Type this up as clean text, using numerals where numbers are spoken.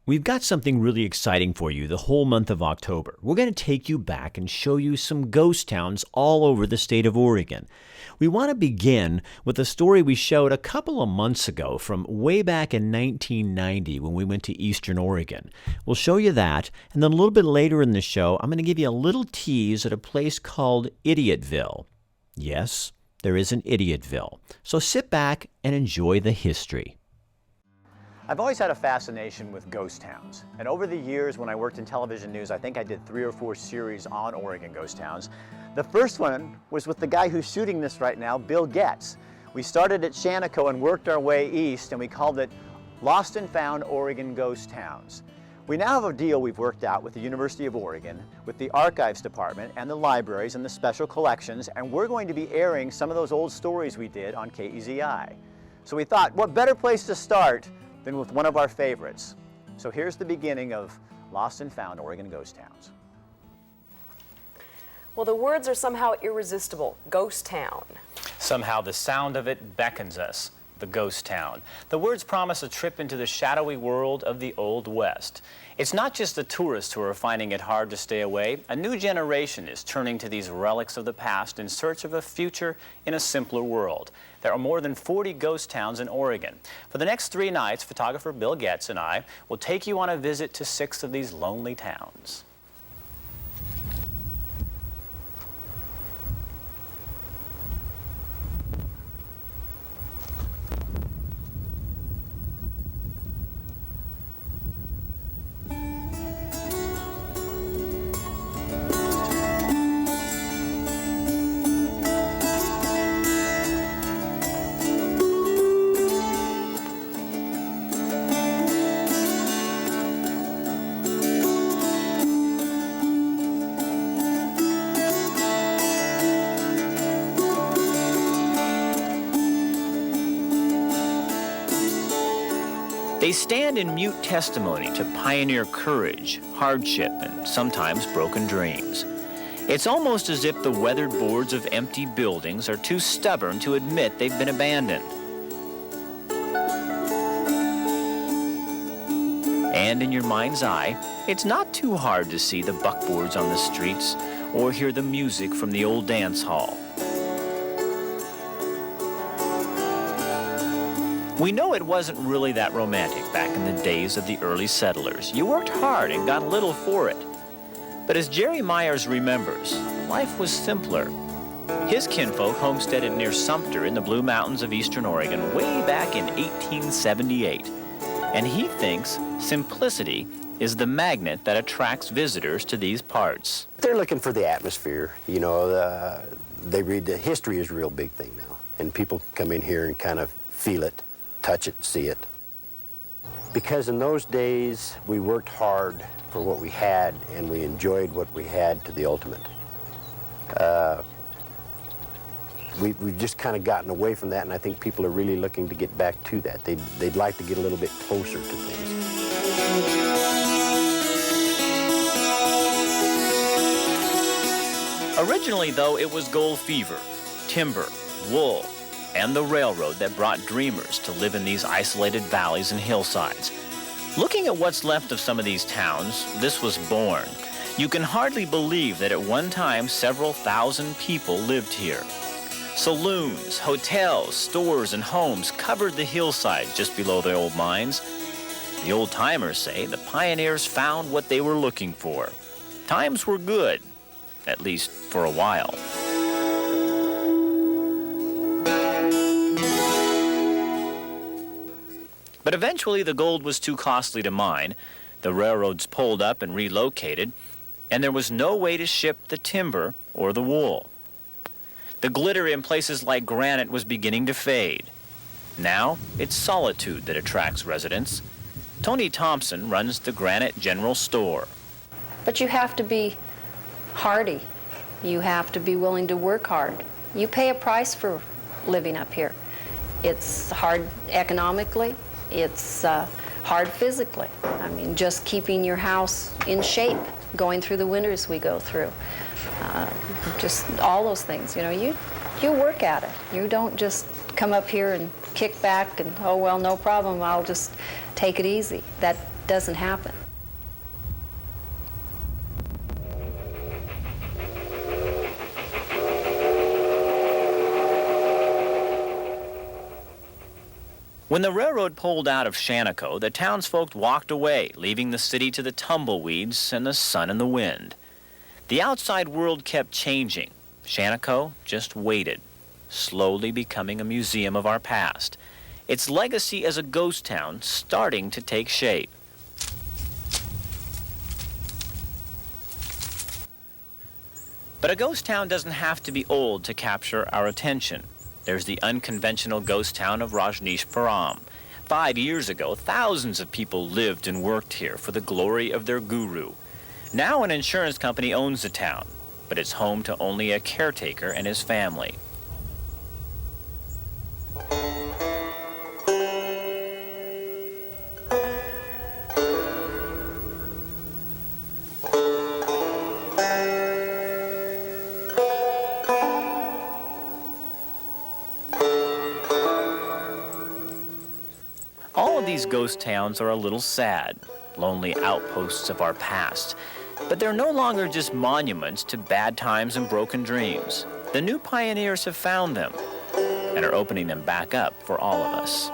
We've got something really exciting for you the whole month of October. We're going to take you back and show you some ghost towns all over the state of Oregon. We want to begin with a story we showed a couple of months ago from way back in 1990 when we went to Eastern Oregon. We'll show you that, and then a little bit later in the show, I'm going to give you a little tease at a place called Idiotville. Yes, there is an Idiotville. So sit back and enjoy the history. I've always had a fascination with ghost towns, and over the years when I worked in television news, I think I did 3 or 4 series on Oregon ghost towns. The first one was with the guy who's shooting this right now, Bill Getz. We started at Shaniko and worked our way east, and we called it Lost and Found Oregon Ghost Towns. We now have a deal we've worked out with the University of Oregon, with the Archives Department and the libraries and the special collections, and we're going to be airing some of those old stories we did on KEZI. So we thought, what better place to start than with one of our favorites. So here's the beginning of Lost and Found Oregon Ghost Towns. Well, the words are somehow irresistible. Ghost town. Somehow the sound of it beckons us. The ghost town. The words promise a trip into the shadowy world of the Old West. It's not just the tourists who are finding it hard to stay away. A new generation is turning to these relics of the past in search of a future in a simpler world. There are more than 40 ghost towns in Oregon. For the next 3 nights, photographer Bill Getz and I will take you on a visit to 6 of these lonely towns. They stand in mute testimony to pioneer courage, hardship, and sometimes broken dreams. It's almost as if the weathered boards of empty buildings are too stubborn to admit they've been abandoned. And in your mind's eye, it's not too hard to see the buckboards on the streets or hear the music from the old dance hall. We know it wasn't really that romantic back in the days of the early settlers. You worked hard and got little for it. But as Jerry Myers remembers, life was simpler. His kinfolk homesteaded near Sumter in the Blue Mountains of Eastern Oregon way back in 1878. And he thinks simplicity is the magnet that attracts visitors to these parts. They're looking for the atmosphere. You know, they read the history is a real big thing now. And people come in here and kind of feel it, touch it, see it. Because in those days, we worked hard for what we had, and we enjoyed what we had to the ultimate. We've just kind of gotten away from that, and I think people are really looking to get back to that. They'd like to get a little bit closer to things. Originally, though, it was gold fever, timber, wool, and the railroad that brought dreamers to live in these isolated valleys and hillsides. Looking at what's left of some of these towns, this was born. You can hardly believe that at one time several thousand people lived here. Saloons, hotels, stores, and homes covered the hillside just below the old mines. The old-timers say the pioneers found what they were looking for. Times were good, at least for a while. But eventually the gold was too costly to mine. The railroads pulled up and relocated, and there was no way to ship the timber or the wool. The glitter in places like granite was beginning to fade. Now it's solitude that attracts residents. Tony Thompson runs the Granite General Store. But you have to be hardy. You have to be willing to work hard. You pay a price for living up here. It's hard economically. It's hard physically. I mean, just keeping your house in shape, going through the winters we go through. Just all those things, you know, you work at it. You don't just come up here and kick back and, oh, well, no problem, I'll just take it easy. That doesn't happen. When the railroad pulled out of Shannaco, the townsfolk walked away, leaving the city to the tumbleweeds and the sun and the wind. The outside world kept changing. Shannaco just waited, slowly becoming a museum of our past, its legacy as a ghost town starting to take shape. But a ghost town doesn't have to be old to capture our attention. There's the unconventional ghost town of Rajneeshpuram. 5 years ago, thousands of people lived and worked here for the glory of their guru. Now an insurance company owns the town, but it's home to only a caretaker and his family. All of these ghost towns are a little sad, lonely outposts of our past. But they're no longer just monuments to bad times and broken dreams. The new pioneers have found them and are opening them back up for all of us.